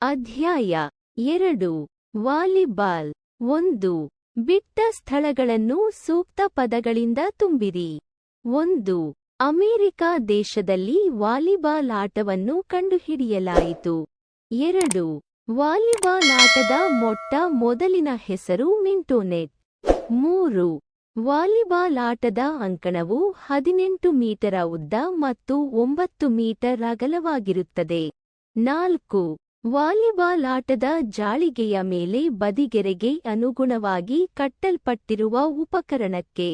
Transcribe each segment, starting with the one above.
ಅಧ್ಯಾಯ 2. ವಾಲಿಬಾಲ್ 1. ಬಿಟ್ಟ ಸ್ಥಳಗಳನ್ನು ಸೂಕ್ತ ಪದಗಳಿಂದ ತುಂಬಿರಿ. 1. ಅಮೆರಿಕ ದೇಶದಲ್ಲಿ ವಾಲಿಬಾಲ್ ಆಟವನ್ನು ಕಂಡುಹಿಡಿಯಲಾಯಿತು. 2. ವಾಲಿಬಾಲ್ ಆಟದ ಮೊಟ್ಟ ಮೊದಲಿನ ಹೆಸರು ಮಿಂಟೋನೆಟ್. 3. ವಾಲಿಬಾಲ್ ಆಟದ ಅಂಕಣವು 18 ಮೀಟರ ಉದ್ದ ಮತ್ತು 9 ಮೀಟರ್ ಅಗಲವಾಗಿರುತ್ತದೆ. 4. ವಾಲಿಬಾಲ್ ಆಟದ ಜಾಳಿಗೆಯ ಮೇಲೆ ಬದಿಗೆರೆಗೆ ಅನುಗುಣವಾಗಿ ಕಟ್ಟಲ್ಪಟ್ಟಿರುವ ಉಪಕರಣಕ್ಕೆ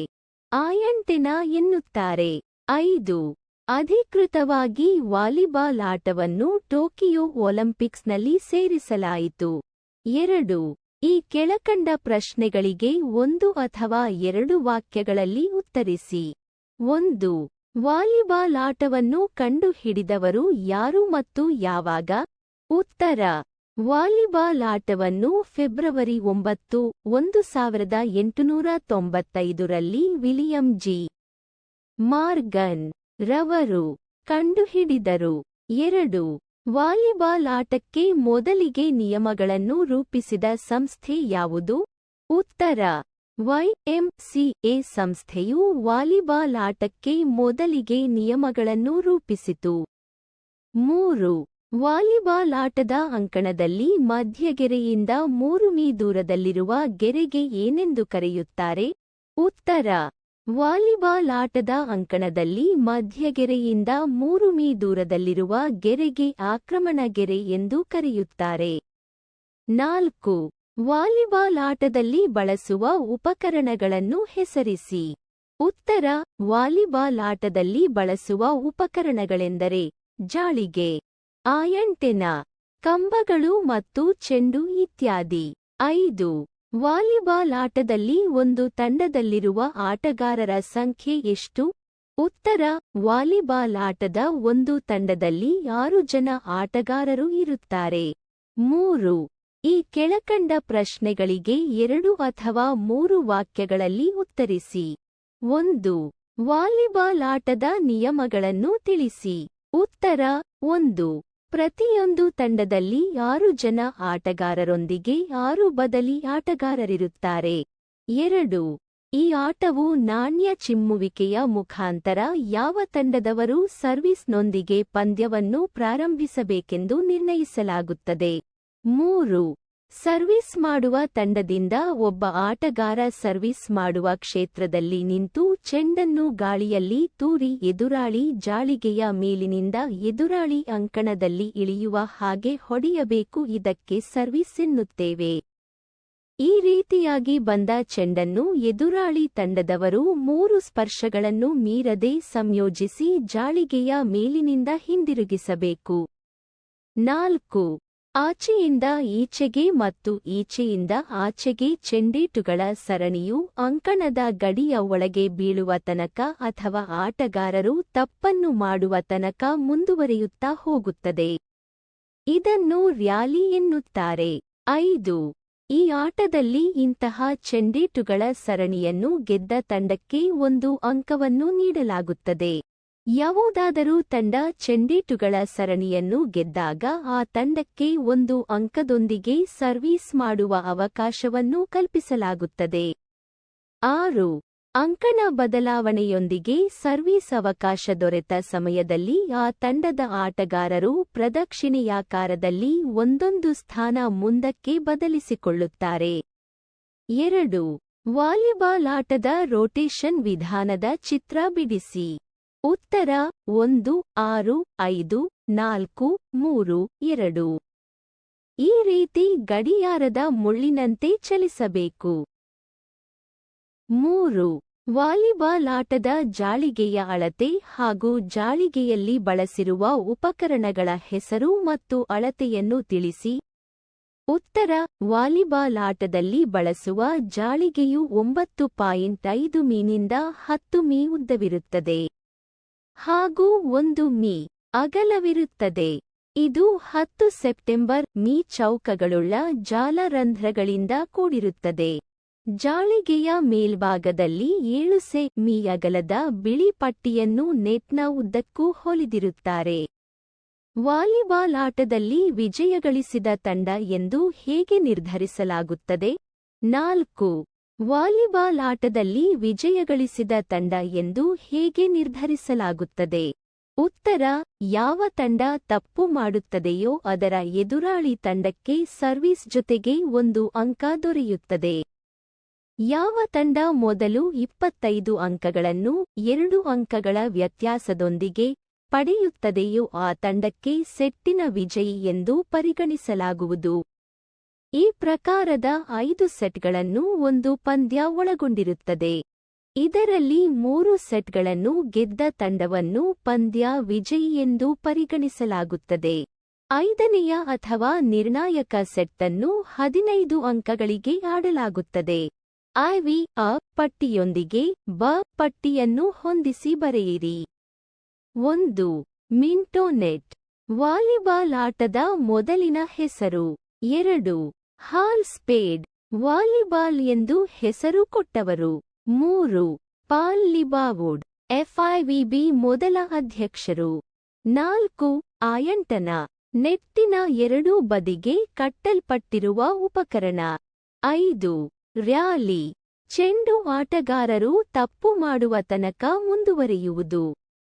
ಆಯಂಟೆನಾ ಎನ್ನುತ್ತಾರೆ. 5. ಅಧಿಕೃತವಾಗಿ ವಾಲಿಬಾಲ್ ಆಟವನ್ನು ಟೋಕಿಯೋ ಒಲಿಂಪಿಕ್ಸ್ನಲ್ಲಿ ಸೇರಿಸಲಾಯಿತು. 2. ಈ ಕೆಳಕಂಡ ಪ್ರಶ್ನೆಗಳಿಗೆ 1 ಅಥವಾ 2 ವಾಕ್ಯಗಳಲ್ಲಿ ಉತ್ತರಿಸಿ. 1. ವಾಲಿಬಾಲ್ ಆಟವನ್ನು ಕಂಡುಹಿಡಿದವರು ಯಾರು ಮತ್ತು ಯಾವಾಗ? ಉತ್ತರ: ವಾಲಿಬಾಲ್ ಆಟವನ್ನು ಫೆಬ್ರವರಿ 9, 1895 ರಲ್ಲಿ ವಿಲಿಯಂ ಜಿ. ಮಾರ್ಗನ್ ರವರು ಕಂಡುಹಿಡಿದರು. 2. ವಾಲಿಬಾಲ್ ಆಟಕ್ಕೆ ಮೊದಲಿಗೆ ನಿಯಮಗಳನ್ನು ರೂಪಿಸಿದ ಸಂಸ್ಥೆ ಯಾವುದು? ಉತ್ತರ: YMCA ಸಂಸ್ಥೆಯು ವಾಲಿಬಾಲ್ ಆಟಕ್ಕೆ ಮೊದಲಿಗೆ ನಿಯಮಗಳನ್ನು ರೂಪಿಸಿತು. 3. ವಾಲಿಬಾಲ್ ಆಟದ ಅಂಕಣದಲ್ಲಿ ಮಧ್ಯಗೆರೆಯಿಂದ 3 ಮೀ ದೂರದಲ್ಲಿರುವ ಗೆರೆಗೆ ಏನೆಂದು ಕರೆಯುತ್ತಾರೆ? ಉತ್ತರ: ವಾಲಿಬಾಲ್ ಆಟದ ಅಂಕಣದಲ್ಲಿ ಮಧ್ಯಗೆರೆಯಿಂದ 3 ಮೀ ದೂರದಲ್ಲಿರುವ ಗೆರೆಗೆ ಆಕ್ರಮಣ ಗೆರೆ ಎಂದು ಕರೆಯುತ್ತಾರೆ. 4. ವಾಲಿಬಾಲ್ ಆಟದಲ್ಲಿ ಬಳಸುವ ಉಪಕರಣಗಳನ್ನು ಹೆಸರಿಸಿ. ಉತ್ತರ: ವಾಲಿಬಾಲ್ ಆಟದಲ್ಲಿ ಬಳಸುವ ಉಪಕರಣಗಳೆಂದರೆ ಜಾಳಿಗೆ, ಆಯಂಟೆನಾ, ಕಂಬಗಳು ಮತ್ತು ಚೆಂಡು ಇತ್ಯಾದಿ. 5. ವಾಲಿಬಾಲ್ ಆಟದಲ್ಲಿ ಒಂದು ತಂಡದಲ್ಲಿರುವ ಆಟಗಾರರ ಸಂಖ್ಯೆ ಎಷ್ಟು? ಉತ್ತರ: ವಾಲಿಬಾಲ್ ಆಟದ ಒಂದು ತಂಡದಲ್ಲಿ 6 ಜನ ಆಟಗಾರರು ಇರುತ್ತಾರೆ. 3. ಈ ಕೆಳಕಂಡ ಪ್ರಶ್ನೆಗಳಿಗೆ 2 ಅಥವಾ 3 ವಾಕ್ಯಗಳಲ್ಲಿ ಉತ್ತರಿಸಿ. 1. ವಾಲಿಬಾಲ್ ಆಟದ ನಿಯಮಗಳನ್ನು ತಿಳಿಸಿ. ಉತ್ತರ: 1. ಪ್ರತಿಯೊಂದು ತಂಡದಲ್ಲಿ 6 ಜನ ಆಟಗಾರರೊಂದಿಗೆ 6 ಬದಲಿ ಆಟಗಾರರಿರುತ್ತಾರೆ. 2. ಈ ಆಟವು ನಾಣ್ಯ ಚಿಮ್ಮುವಿಕೆಯ ಮುಖಾಂತರ ಯಾವ ತಂಡದವರು ಸರ್ವೀಸ್ನೊಂದಿಗೆ ಪಂದ್ಯವನ್ನು ಪ್ರಾರಂಭಿಸಬೇಕೆಂದು ನಿರ್ಣಯಿಸಲಾಗುತ್ತದೆ. 3. ಸರ್ವೀಸ್ ಮಾಡುವ ತಂಡದಿಂದ ಒಬ್ಬ ಆಟಗಾರ ಸರ್ವೀಸ್ ಮಾಡುವ ಕ್ಷೇತ್ರದಲ್ಲಿ ನಿಂತು ಚೆಂಡನ್ನು ಗಾಳಿಯಲ್ಲಿ ತೂರಿ ಎದುರಾಳಿ ಜಾಳಿಗೆಯ ಮೇಲಿನಿಂದ ಎದುರಾಳಿ ಅಂಕಣದಲ್ಲಿ ಇಳಿಯುವ ಹಾಗೆ ಹೊಡೆಯಬೇಕು. ಇದಕ್ಕೆ ಸರ್ವೀಸ್ ಎನ್ನುತ್ತೇವೆ. ಈ ರೀತಿಯಾಗಿ ಬಂದ ಚೆಂಡನ್ನು ಎದುರಾಳಿ ತಂಡದವರು 3 ಸ್ಪರ್ಶಗಳನ್ನು ಮೀರದೆ ಸಂಯೋಜಿಸಿ ಜಾಳಿಗೆಯ ಮೇಲಿನಿಂದ ಹಿಂದಿರುಗಿಸಬೇಕು. 4. ಆಚೆಯಿಂದ ಈಚೆಗೆ ಮತ್ತು ಈಚೆಯಿಂದ ಆಚೆಗೆ ಚೆಂಡೇಟುಗಳ ಸರಣಿಯು ಅಂಕಣದ ಗಡಿಯ ಒಳಗೆ ಬೀಳುವ ತನಕ ಅಥವಾ ಆಟಗಾರರು ತಪ್ಪನ್ನು ಮಾಡುವ ತನಕ ಮುಂದುವರಿಯುತ್ತಾ ಹೋಗುತ್ತದೆ. ಇದನ್ನು ರ್ಯಾಲಿ ಎನ್ನುತ್ತಾರೆ. 5. ಈ ಆಟದಲ್ಲಿ ಇಂತಹ ಚೆಂಡೇಟುಗಳ ಸರಣಿಯನ್ನು ಗೆದ್ದ ತಂಡಕ್ಕೆ 1 ಅಂಕವನ್ನು ನೀಡಲಾಗುತ್ತದೆ. ಯಾವುದಾದರೂ ತಂಡ ಚೆಂಡೇಟುಗಳ ಸರಣಿಯನ್ನು ಗೆದ್ದಾಗ ಆ ತಂಡಕ್ಕೆ 1 ಅಂಕದೊಂದಿಗೆ ಸರ್ವೀಸ್ ಮಾಡುವ ಅವಕಾಶವನ್ನು ಕಲ್ಪಿಸಲಾಗುತ್ತದೆ. 6. ಅಂಕಣ ಬದಲಾವಣೆಯೊಂದಿಗೆ ಸರ್ವೀಸ್ ಅವಕಾಶ ದೊರೆತ ಸಮಯದಲ್ಲಿ ಆ ತಂಡದ ಆಟಗಾರರು ಪ್ರದಕ್ಷಿಣೆಯಾಕಾರದಲ್ಲಿ ಒಂದೊಂದು ಸ್ಥಾನ ಮುಂದಕ್ಕೆ ಬದಲಿಸಿಕೊಳ್ಳುತ್ತಾರೆ. 2. ವಾಲಿಬಾಲ್ ಆಟದ ರೋಟೇಷನ್ ವಿಧಾನದ ಚಿತ್ರ ಬಿಡಿಸಿ. ಉತ್ತರ: 1, 6, 5, 4, 3, 2. ಈ ರೀತಿ ಗಡಿಯಾರದ ಮುಳ್ಳಿನಂತೆ ಚಲಿಸಬೇಕು. 3. ವಾಲಿಬಾಲ್ ಆಟದ ಜಾಳಿಗೆಯ ಅಳತೆ ಹಾಗೂ ಜಾಳಿಗೆಯಲ್ಲಿ ಬಳಸಿರುವ ಉಪಕರಣಗಳ ಹೆಸರು ಮತ್ತು ಅಳತೆಯನ್ನು ತಿಳಿಸಿ. ಉತ್ತರ: ವಾಲಿಬಾಲ್ ಆಟದಲ್ಲಿ ಬಳಸುವ ಜಾಳಿಗೆಯು 9.5 ಮೀನಿಂದ 10 ಮೀ ಉದ್ದವಿರುತ್ತದೆ ಹಾಗೂ 1 ಮೀ ಅಗಲವಿರುತ್ತದೆ. ಇದು 10 ಸೆಪ್ಟೆಂಬರ್ ಮೀ ಚೌಕಗಳುಳ್ಳ ಜಾಲರಂಧ್ರಗಳಿಂದ ಕೂಡಿರುತ್ತದೆ. ಜಾಳಿಗೆಯ ಮೇಲ್ಭಾಗದಲ್ಲಿ 7 ಮೀ ಅಗಲದ ಬಿಳಿ ಪಟ್ಟಿಯನ್ನು ನೆಟ್ನ ಉದ್ದಕ್ಕೂ ಹೊಲಿದಿರುತ್ತಾರೆ. ವಾಲಿಬಾಲ್ ಆಟದಲ್ಲಿ ವಿಜಯ ಗಳಿಸಿದ ತಂಡ ಎಂದು ಹೇಗೆ ನಿರ್ಧರಿಸಲಾಗುತ್ತದೆ? 4. ವಾಲಿಬಾಲ್ ಆಟದಲ್ಲಿ ವಿಜಯ ಗಳಿಸಿದ ತಂಡ ಎಂದು ಹೇಗೆ ನಿರ್ಧರಿಸಲಾಗುತ್ತದೆ? ಉತ್ತರ: ಯಾವ ತಂಡ ತಪ್ಪು ಮಾಡುತ್ತದೆಯೋ ಅದರ ಎದುರಾಳಿ ತಂಡಕ್ಕೆ ಸರ್ವೀಸ್ ಜೊತೆಗೆ 1 ಅಂಕ ದೊರೆಯುತ್ತದೆ. ಯಾವ ತಂಡ ಮೊದಲು 25 ಅಂಕಗಳನ್ನು 2 ಅಂಕಗಳ ವ್ಯತ್ಯಾಸದೊಂದಿಗೆ ಪಡೆಯುತ್ತದೆಯೋ ಆ ತಂಡಕ್ಕೆ ಸೆಟ್ಟಿನ ವಿಜಯಿ ಎಂದು ಪರಿಗಣಿಸಲಾಗುವುದು. ಈ ಪ್ರಕಾರದ 5 ಸೆಟ್ಗಳನ್ನು ಒಂದು ಪಂದ್ಯ ಒಳಗೊಂಡಿರುತ್ತದೆ. ಇದರಲ್ಲಿ 3 ಸೆಟ್ಗಳನ್ನು ಗೆದ್ದ ತಂಡವನ್ನು ಪಂದ್ಯ ವಿಜಯಿ ಎಂದು ಪರಿಗಣಿಸಲಾಗುತ್ತದೆ. 5ನೆಯ ಅಥವಾ ನಿರ್ಣಾಯಕ ಸೆಟ್ ಅನ್ನು 15 ಅಂಕಗಳಿಗೆ ಆಡಲಾಗುತ್ತದೆ. ಐವಿ ಅ ಪಟ್ಟಿಯೊಂದಿಗೆ ಬ ಪಟ್ಟಿಯನ್ನು ಹೊಂದಿಸಿ ಬರೆಯಿರಿ. 1. Minto net. ವಾಲಿಬಾಲ್ ಆಟದ ಮೊದಲಿನ ಹೆಸರು. 2. ಹಾಲ್ ಸ್ಪೇಡ್. ವಾಲಿಬಾಲ್ ಎಂದು ಹೆಸರು ಕೊಟ್ಟವರು. 3. ಪಾಲ್ ಲಿಬಾವುಡ್. ಎಫ್ಐವಿಬಿ ಮೊದಲ ಅಧ್ಯಕ್ಷರು. 4. ಆಯಂಟನ. ನೆಟ್ಟಿನ ಎರಡೂ ಬದಿಗೆ ಕಟ್ಟಲ್ಪಟ್ಟಿರುವ ಉಪಕರಣ. 5. ರ್ಯಾಲಿ. ಚೆಂಡು ಆಟಗಾರರು ತಪ್ಪು ಮಾಡುವ ತನಕ ಮುಂದುವರಿಯುವುದು.